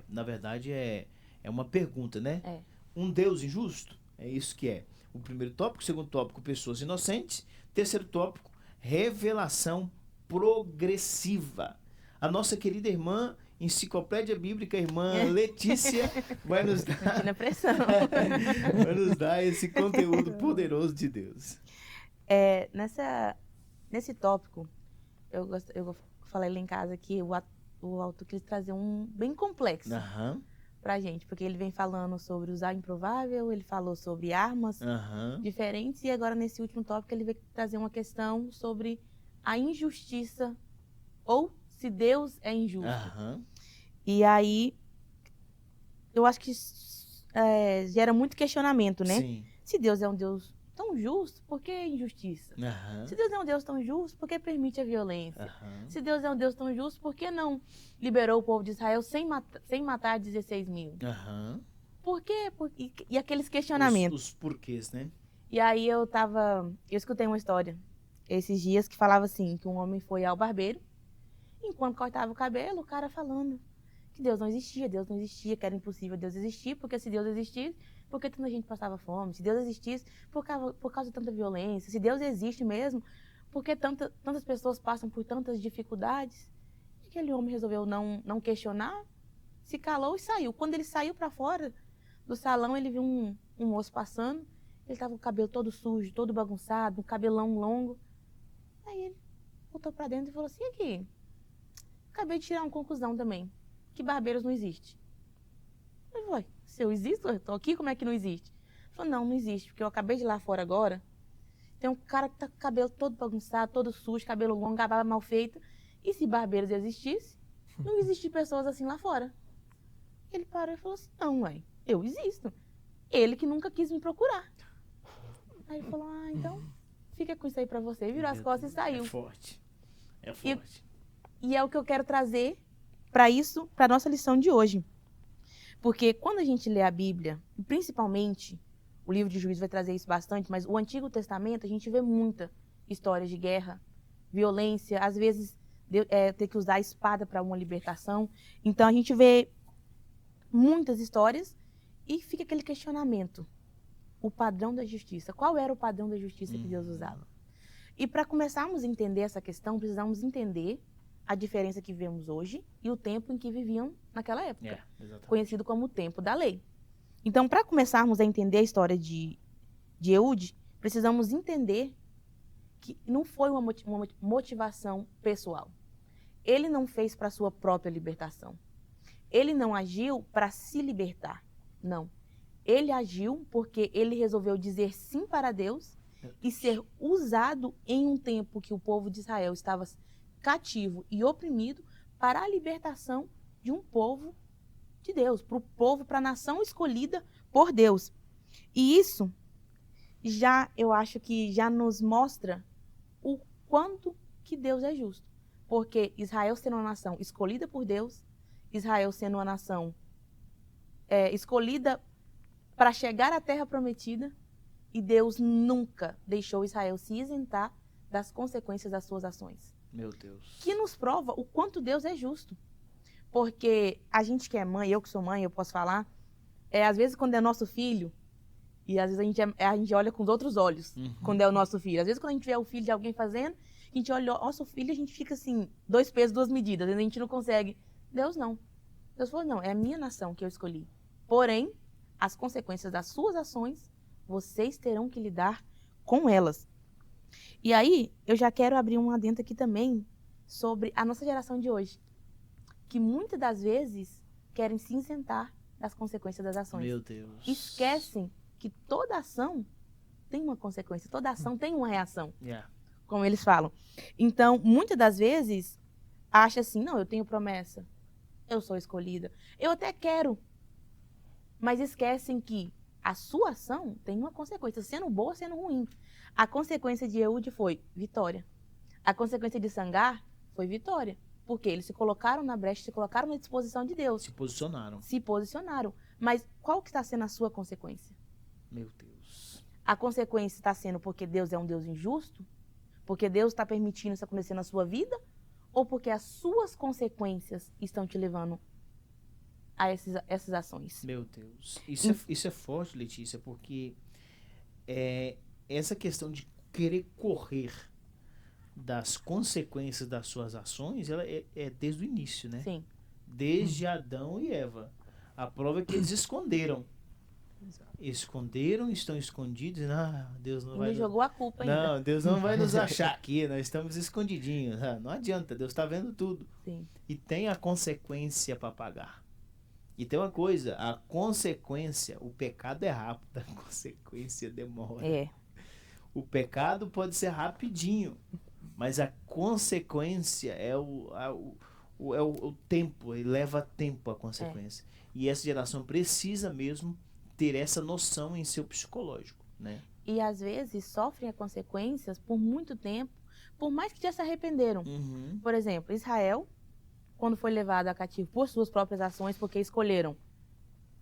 Na verdade, é uma pergunta, né? Um Deus injusto? É isso que é. O primeiro tópico. O segundo tópico, pessoas inocentes. Terceiro tópico, revelação progressiva. A nossa querida irmã, Enciclopédia Bíblica, irmã Letícia, vai nos dar esse conteúdo poderoso de Deus. Nesse tópico, eu falei lá em casa que o autor quis trazer um bem complexo pra gente, porque ele vem falando sobre usar improvável, ele falou sobre armas diferentes, e agora nesse último tópico ele vai trazer uma questão sobre a injustiça, ou se Deus é injusto. E aí, eu acho que gera muito questionamento, né? Sim. Se Deus é um Deus tão justo, por que injustiça? Aham. Se Deus é um Deus tão justo, por que permite a violência? Aham. Se Deus é um Deus tão justo, por que não liberou o povo de Israel sem matar 16 mil? Aham. Por quê? E aqueles questionamentos. Os porquês, né? E aí eu escutei uma história esses dias que falava assim, que um homem foi ao barbeiro, enquanto cortava o cabelo, o cara falando que Deus não existia, que era impossível Deus existir, porque se Deus existisse, por que tanta gente passava fome? Se Deus existisse, por causa de tanta violência? Se Deus existe mesmo, por que tantas pessoas passam por tantas dificuldades? E aquele homem resolveu não questionar, se calou e saiu. Quando ele saiu para fora do salão, ele viu um moço passando, ele estava com o cabelo todo sujo, todo bagunçado, um cabelão longo. Aí ele voltou para dentro e falou assim, aqui, acabei de tirar uma conclusão também, que barbeiros não existe. Eu falei, se eu existo, eu tô aqui, como é que não existe? Ele falou, não existe, porque eu acabei de ir lá fora agora, tem um cara que tá com o cabelo todo bagunçado, todo sujo, cabelo longo, a barba mal feita, e se barbeiros existisse, não existem pessoas assim lá fora. Ele parou e falou assim, não, eu existo. Ele que nunca quis me procurar. Aí ele falou, então, fica com isso aí pra você. Virou as costas e saiu. É forte. É forte. E é o que eu quero trazer para isso, para nossa lição de hoje. Porque quando a gente lê a Bíblia, e principalmente o livro de Juízes vai trazer isso bastante, mas o Antigo Testamento a gente vê muita história de guerra, violência, às vezes ter que usar a espada para uma libertação. Então a gente vê muitas histórias e fica aquele questionamento. O padrão da justiça. Qual era o padrão da justiça que Deus usava? E para começarmos a entender essa questão, precisamos entender a diferença que vivemos hoje e o tempo em que viviam naquela época, conhecido como o tempo da lei. Então, para começarmos a entender a história de Eude, precisamos entender que não foi uma motivação pessoal. Ele não fez para sua própria libertação. Ele não agiu para se libertar. Não. Ele agiu porque ele resolveu dizer sim para Deus e ser usado em um tempo que o povo de Israel estava cativo e oprimido para a libertação de um povo de Deus, para a nação escolhida por Deus. E isso eu acho que já nos mostra o quanto que Deus é justo. Porque Israel sendo uma nação escolhida por Deus, Israel sendo uma nação escolhida para chegar à terra prometida, e Deus nunca deixou Israel se isentar das consequências das suas ações. Meu Deus. Que nos prova o quanto Deus é justo. Porque a gente que é mãe, eu que sou mãe, eu posso falar, às vezes quando é nosso filho, e às vezes a gente olha com os outros olhos, quando é o nosso filho. Às vezes quando a gente vê o filho de alguém fazendo, a gente olha o nosso filho e a gente fica assim, 2 pesos, 2 medidas, às vezes a gente não consegue. Deus não. Deus falou, não, é a minha nação que eu escolhi. Porém, as consequências das suas ações, vocês terão que lidar com elas. E aí, eu já quero abrir um adendo aqui também sobre a nossa geração de hoje, que muitas das vezes querem se isentar das consequências das ações. Meu Deus. Esquecem que toda ação tem uma consequência, toda ação tem uma reação, Yeah. como eles falam. Então, muitas das vezes, acha assim, não, eu tenho promessa, eu sou escolhida, eu até quero, mas esquecem que a sua ação tem uma consequência, sendo boa, sendo ruim. A consequência de Eude foi vitória. A consequência de Sangar foi vitória. Porque eles se colocaram na brecha, se colocaram na disposição de Deus. Se posicionaram. Se posicionaram. Mas qual que está sendo a sua consequência? Meu Deus. A consequência está sendo porque Deus é um Deus injusto? Porque Deus está permitindo isso acontecer na sua vida? Ou porque as suas consequências estão te levando a essas ações? Meu Deus. Isso é forte, Letícia, porque essa questão de querer correr das consequências das suas ações, ela é desde o início, né? Sim. Desde Adão e Eva. A prova é que eles esconderam. Esconderam, estão escondidos. Deus não vai... Me jogou a culpa ainda. Não, Deus não vai nos achar aqui, nós estamos escondidinhos. Não adianta, Deus está vendo tudo. Sim. E tem a consequência para pagar. E tem uma coisa, a consequência, o pecado é rápido, a consequência demora. O pecado pode ser rapidinho, mas a consequência é o tempo, ele leva tempo a consequência. E essa geração precisa mesmo ter essa noção em seu psicológico. né? E às vezes sofrem as consequências por muito tempo, por mais que já se arrependeram. Uhum. Por exemplo, Israel, quando foi levado a cativo por suas próprias ações, porque escolheram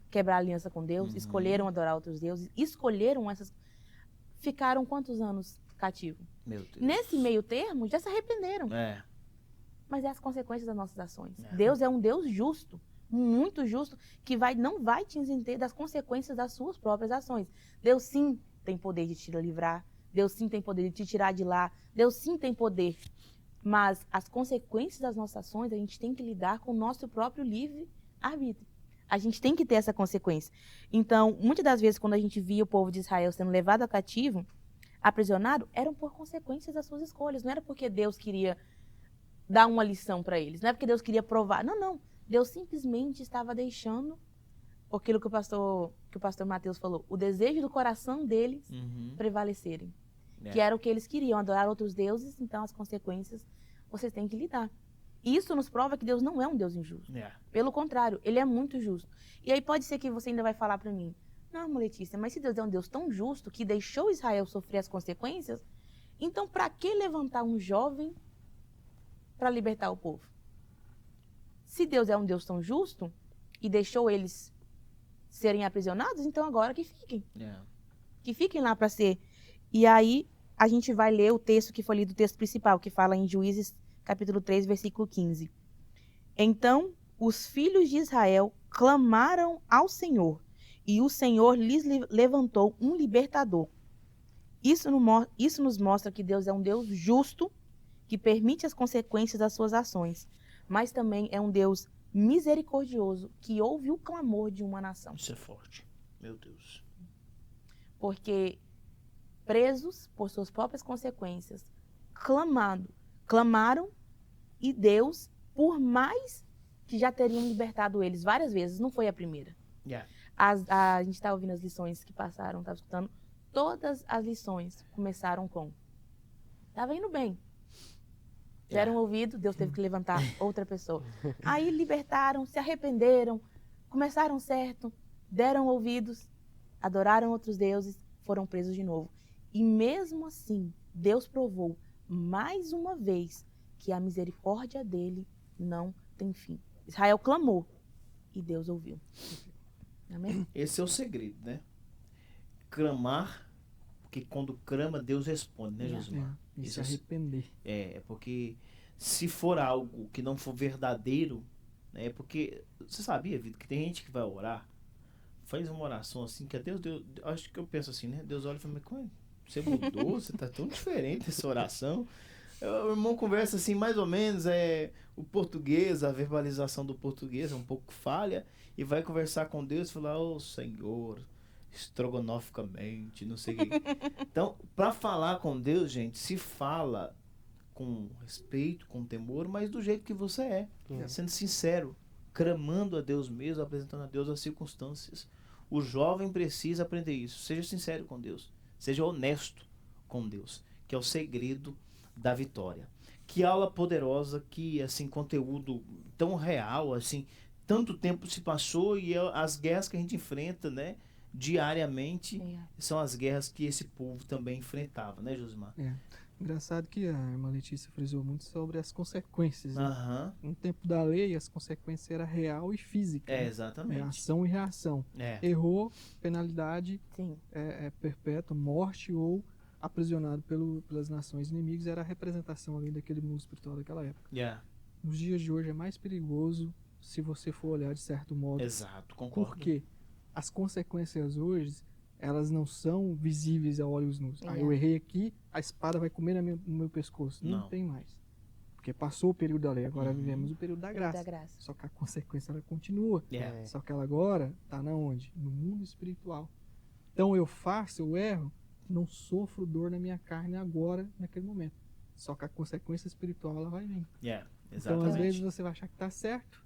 quebrar a aliança com Deus, Uhum. escolheram adorar outros deuses, escolheram essas... Ficaram quantos anos cativos? Meu Deus. Nesse meio termo, já se arrependeram. É. Mas é as consequências das nossas ações. É. Deus é um Deus justo, muito justo, que não vai te isentar das consequências das suas próprias ações. Deus sim tem poder de te livrar, Deus sim tem poder de te tirar de lá, Deus sim tem poder. Mas as consequências das nossas ações, a gente tem que lidar com o nosso próprio livre-arbítrio. A gente tem que ter essa consequência. Então, muitas das vezes, quando a gente via o povo de Israel sendo levado a cativo, aprisionado, eram por consequências das suas escolhas. Não era porque Deus queria dar uma lição para eles, não é porque Deus queria provar. Não, não. Deus simplesmente estava deixando aquilo que o pastor Mateus falou, o desejo do coração deles Uhum. prevalecerem. É. Que era o que eles queriam, adorar outros deuses, então as consequências vocês têm que lidar. E isso nos prova que Deus não é um Deus injusto. É. Pelo contrário, ele é muito justo. E aí pode ser que você ainda vai falar para mim, não, Letícia, mas se Deus é um Deus tão justo que deixou Israel sofrer as consequências, então para que levantar um jovem para libertar o povo? Se Deus é um Deus tão justo e deixou eles serem aprisionados, então agora que fiquem. É. Que fiquem lá para ser. E aí a gente vai ler o texto que foi lido, o texto principal, que fala em Juízes, capítulo 3, versículo 15. Então os filhos de Israel clamaram ao Senhor, e o Senhor lhes levantou um libertador. Isso nos mostra que Deus é um Deus justo, que permite as consequências das suas ações, mas também é um Deus misericordioso, que ouve o clamor de uma nação. Isso é forte. Meu Deus. Porque presos por suas próprias consequências, clamaram, e Deus, por mais que já teriam libertado eles várias vezes, não foi a primeira. Yeah. A gente está ouvindo as lições que passaram, estava escutando, todas as lições começaram com: estava indo bem. Deram ouvido, Deus teve que levantar outra pessoa. Aí libertaram, se arrependeram, começaram certo, deram ouvidos, adoraram outros deuses, foram presos de novo. E mesmo assim, Deus provou mais uma vez que a misericórdia dele não tem fim. Israel clamou e Deus ouviu. Amém? Esse é o segredo, né? Clamar, porque quando clama, Deus responde, né, Josimar? E Isso se arrepender. É, porque se for algo que não for verdadeiro, né? Porque você sabia, Vitor, que tem gente que vai orar, faz uma oração assim, que a Deus, acho que eu penso assim, né? Deus olha e fala, mas como é? Você mudou? Você tá tão diferente essa oração. O irmão conversa assim, mais ou menos, o português, a verbalização do português é um pouco falha, e vai conversar com Deus e falar, ô Senhor, estrogonoficamente, não sei o quê. Então, para falar com Deus, gente, se fala com respeito, com temor, mas do jeito que você é, sendo sincero, clamando a Deus mesmo, apresentando a Deus as circunstâncias. O jovem precisa aprender isso. Seja sincero com Deus, seja honesto com Deus, que é o segredo da vitória. Que aula poderosa, que assim, conteúdo tão real, assim, tanto tempo se passou, e as guerras que a gente enfrenta, né, diariamente, são as guerras que esse povo também enfrentava, né, Josimar? Engraçado que a irmã Letícia frisou muito sobre as consequências. Né? Aham. No tempo da lei, as consequências eram real e física. né? Exatamente. Ação e reação. É. Errou, penalidade Sim. perpétua, morte ou aprisionado pelas nações inimigas, era a representação ali daquele mundo espiritual daquela época. Yeah. Nos dias de hoje é mais perigoso se você for olhar de certo modo. Exato, concordo. Porque as consequências hoje, elas não são visíveis a olhos nus. Ah, eu errei aqui, a espada vai comer no meu pescoço. Não tem mais. Porque passou o período da lei, agora vivemos o período da graça. Só que a consequência ela continua. Yeah. Só que ela agora está na onde? No mundo espiritual. Então eu erro, não sofro dor na minha carne agora, naquele momento. Só que a consequência espiritual ela vai vir. Yeah. Então Exatamente. às vezes você vai achar que está certo,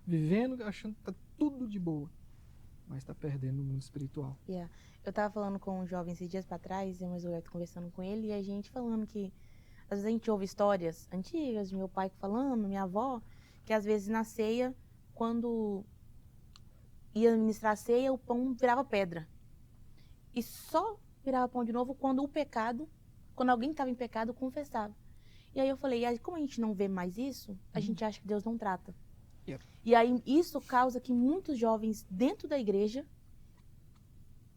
vivendo, achando que está tudo de boa, mas está perdendo no mundo espiritual. Eu estava falando com um jovem esses dias para trás, eu mais conversando com ele, e a gente falando que às vezes a gente ouve histórias antigas de meu pai falando, minha avó, que às vezes na ceia, quando ia ministrar a ceia, o pão virava pedra. E só virava pão de novo quando quando alguém estava em pecado, confessava. E aí eu falei, e aí, como a gente não vê mais isso, a gente acha que Deus não trata. Yep. E aí isso causa que muitos jovens dentro da igreja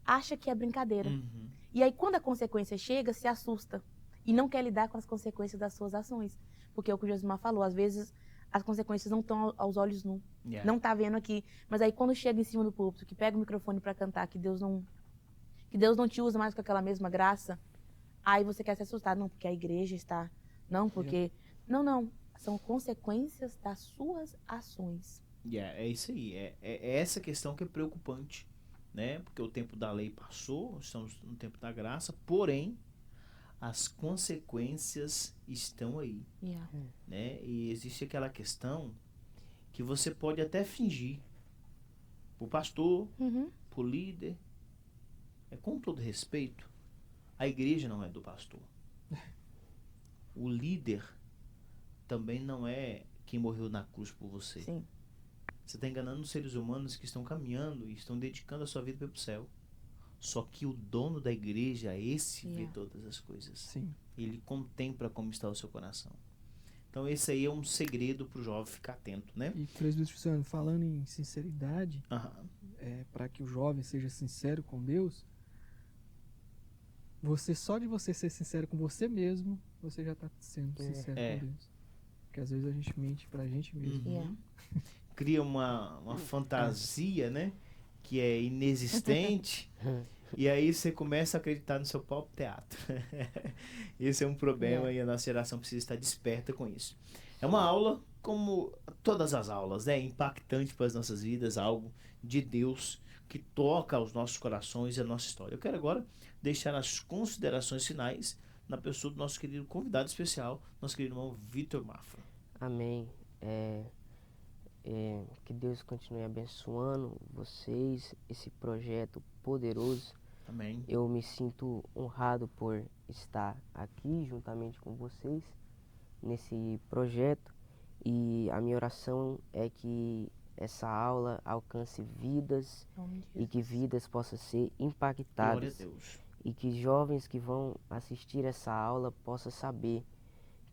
acham que é brincadeira. Uhum. E aí quando a consequência chega, se assusta. E não quer lidar com as consequências das suas ações. Porque é o que o Josimar falou, às vezes as consequências não estão aos olhos nus. Yeah. Não tá vendo aqui. Mas aí quando chega em cima do púlpito, que pega o microfone para cantar, que Deus não te usa mais com aquela mesma graça, aí você quer se assustar. Não, porque a igreja está... Não, porque... Não. São consequências das suas ações. Yeah, é isso aí. É essa questão que é preocupante, né? Porque o tempo da lei passou, estamos no tempo da graça, porém, as consequências estão aí, Yeah. né? E existe aquela questão que você pode até fingir pro pastor, Uhum. pro líder. Com todo respeito, a igreja não é do pastor. O líder também não é quem morreu na cruz por você. Sim. Você está enganando os seres humanos que estão caminhando e estão dedicando a sua vida para o céu. Só que o dono da igreja, esse vê Yeah. todas as coisas. Sim. Ele contempla como está o seu coração. Então esse aí é um segredo para o jovem ficar atento, né? E presbítero Luciano, falando em sinceridade, Aham. para que o jovem seja sincero com Deus, só de você ser sincero com você mesmo, você já está sendo sincero É. com Deus. Porque às vezes a gente mente pra gente mesmo. Uhum. Yeah. Cria uma fantasia, né? Que é inexistente. E aí você começa a acreditar no seu próprio teatro. Esse é um problema e a nossa geração precisa estar desperta com isso. É uma aula, como todas as aulas, né? Impactante para as nossas vidas, algo de Deus que toca aos nossos corações e a nossa história. Eu quero agora deixar as considerações finais na pessoa do nosso querido convidado especial, nosso querido irmão Vitor Mafra. Amém. Que Deus continue abençoando vocês, esse projeto poderoso. Amém. Eu me sinto honrado por estar aqui juntamente com vocês nesse projeto, e a minha oração é que essa aula alcance vidas Em nome de e que Jesus. vidas possam ser Glória a impactadas, Deus. e que jovens que vão assistir essa aula possam saber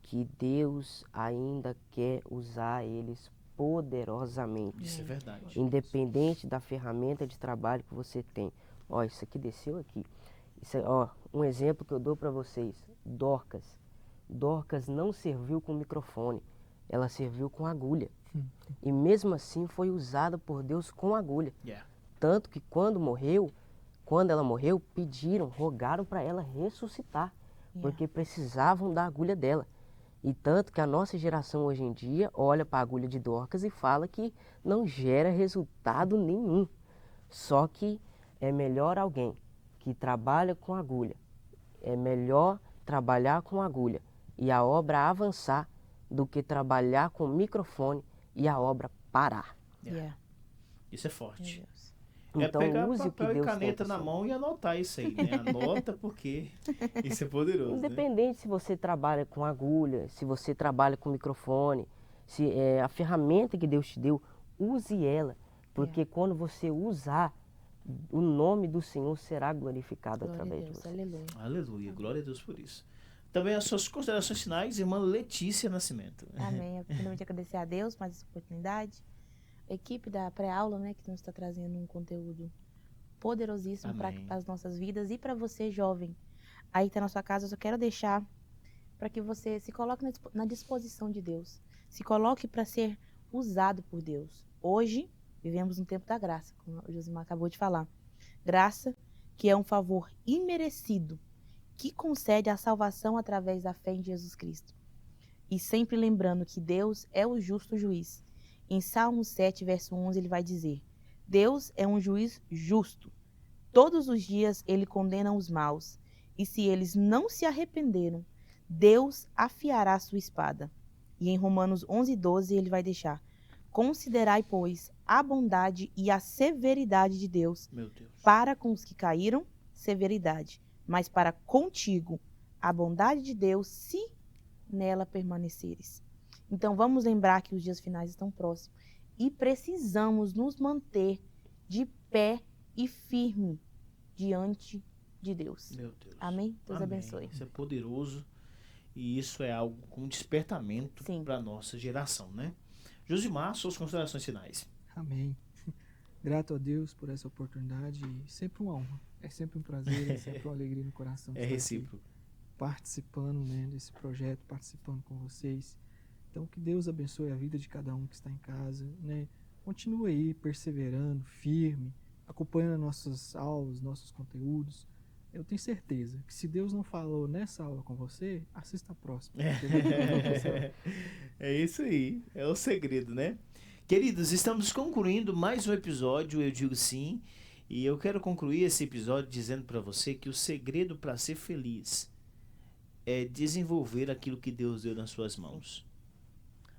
que Deus ainda quer usar eles poderosamente, Isso é verdade. independente da ferramenta de trabalho que você tem. Ó, isso aqui desceu aqui. Isso é, um exemplo que eu dou para vocês. Dorcas não serviu com microfone, ela serviu com agulha. E mesmo assim foi usada por Deus com agulha. Yeah. Tanto que quando ela morreu, rogaram para ela ressuscitar, porque precisavam da agulha dela. E tanto que a nossa geração hoje em dia olha para a agulha de Dorcas e fala que não gera resultado nenhum. Só que é melhor alguém que trabalha com agulha, é melhor trabalhar com agulha e a obra avançar do que trabalhar com microfone e a obra parar. Yeah. Isso é Meu forte. Deus. Então pegar use o que papel e Deus caneta tem na pra mão e anotar isso aí, né? Anota porque isso é poderoso, né? Independente se você trabalha com agulha, se você trabalha com microfone, se é a ferramenta que Deus te deu, use ela, porque quando você usar, o nome do Senhor será glorificado Glória a através de Deus. você. Aleluia. Aleluia, glória a Deus por isso. Também as suas considerações finais, irmã Letícia Nascimento. Amém. Eu primeiramente agradecer a Deus mais essa oportunidade. A equipe da pré-aula, né, que nos está trazendo um conteúdo poderosíssimo para Amém. as nossas vidas. E para você, jovem, aí que está na sua casa, eu só quero deixar para que você se coloque na disposição de Deus. Se coloque para ser usado por Deus. Hoje, vivemos um tempo da graça, como o Josimar acabou de falar. Graça, que é um favor imerecido, que concede a salvação através da fé em Jesus Cristo. E sempre lembrando que Deus é o justo juiz. Em Salmo 7, verso 11, ele vai dizer: Deus é um juiz justo. Todos os dias ele condena os maus. E se eles não se arrependeram, Deus afiará sua espada. E em Romanos 11, 12, ele vai deixar: Considerai, pois, a bondade e a severidade de Deus. Meu Deus. Para com os que caíram, severidade. Mas para contigo, a bondade de Deus, se nela permaneceres. Então vamos lembrar que os dias finais estão próximos e precisamos nos manter de pé e firme diante de Deus. Meu Deus. Amém? Deus Amém. abençoe. Isso é poderoso e isso é algo com despertamento Sim. para a nossa geração, né? Josimar, suas considerações finais. Amém. Grato a Deus por essa oportunidade e sempre uma honra. É sempre um prazer, é sempre uma alegria no coração. É estar aqui recíproco. participando, né, desse projeto, participando com vocês. Então, que Deus abençoe a vida de cada um que está em casa, né? Continue aí perseverando, firme, acompanhando nossas aulas, nossos conteúdos. Eu tenho certeza que se Deus não falou nessa aula com você, assista a próxima. É isso aí, é o segredo, né? Queridos, estamos concluindo mais um episódio, eu digo sim, e eu quero concluir esse episódio dizendo para você que o segredo para ser feliz é desenvolver aquilo que Deus deu nas suas mãos.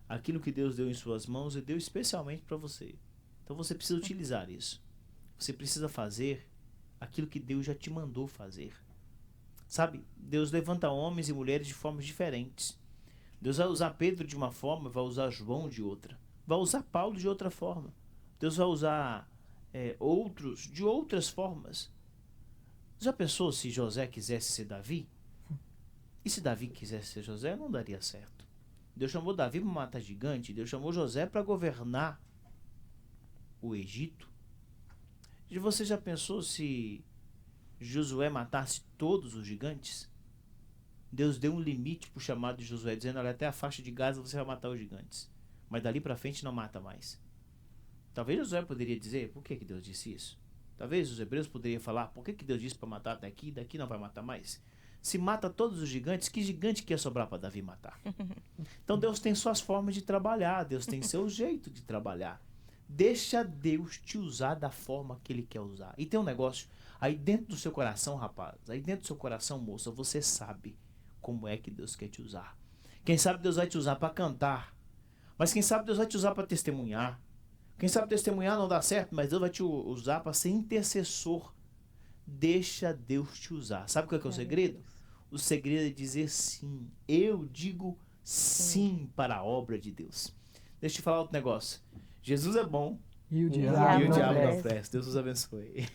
Aquilo que Deus deu em suas mãos, Ele deu especialmente para você. Então você precisa utilizar isso. Você precisa fazer aquilo que Deus já te mandou fazer. Sabe, Deus levanta homens e mulheres de formas diferentes. Deus vai usar Pedro de uma forma, vai usar João de outra. Vai usar Paulo de outra forma. Deus vai usar outros de outras formas. Já pensou se José quisesse ser Davi? E se Davi quisesse ser José, não daria certo. Deus chamou Davi para matar gigante. Deus chamou José para governar o Egito. E você já pensou se Josué matasse todos os gigantes? Deus deu um limite para o chamado de Josué, dizendo: olha, até a faixa de Gaza você vai matar os gigantes, mas dali para frente não mata mais. Talvez Josué poderia dizer: por que Deus disse isso? Talvez os hebreus poderiam falar: por que Deus disse para matar daqui, daqui não vai matar mais? Se mata todos os gigantes, que gigante que ia sobrar para Davi matar? Então Deus tem suas formas de trabalhar, Deus tem seu jeito de trabalhar. Deixa Deus te usar da forma que Ele quer usar. E tem um negócio, aí dentro do seu coração, rapaz, aí dentro do seu coração, moça, você sabe como é que Deus quer te usar. Quem sabe Deus vai te usar para cantar, mas quem sabe Deus vai te usar para testemunhar. Quem sabe testemunhar não dá certo, mas Deus vai te usar para ser intercessor. Deixa Deus te usar. Sabe qual é o segredo? O segredo é dizer sim. Eu digo sim para a obra de Deus. Deixa eu te falar outro negócio. Jesus é bom E o e diabo o diabo não não presta. Deus nos abençoe.